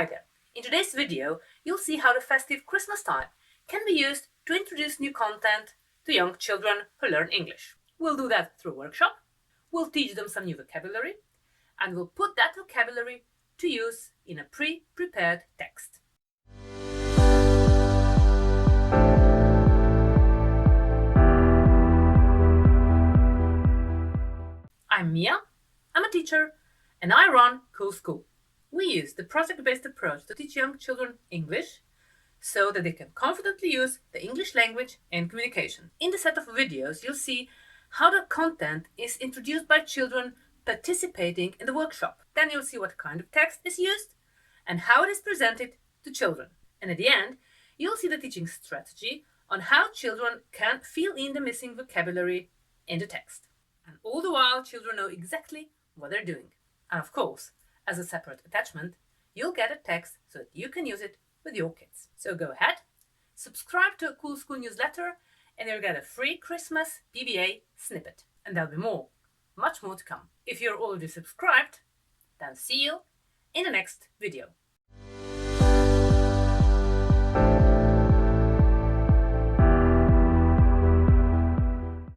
Hi there. In today's video, you'll see how the festive Christmas time can be used to introduce new content to young children who learn English. We'll do that through a workshop, we'll teach them some new vocabulary, and we'll put that vocabulary to use in a pre-prepared text. I'm Mia, I'm a teacher, and I run Cool School. We use the project-based approach to teach young children English so that they can confidently use the English language and communication. In the set of videos, you'll see how the content is introduced by children participating in the workshop. Then you'll see what kind of text is used and how it is presented to children. And at the end, you'll see the teaching strategy on how children can fill in the missing vocabulary in the text. And all the while, children know exactly what they're doing. And of course, as a separate attachment, you'll get a text so that you can use it with your kids. So go ahead, subscribe to a Cool School newsletter, and you'll get a free Christmas PBA snippet. And there'll be more, much more to come. If you're already subscribed, then see you in the next video.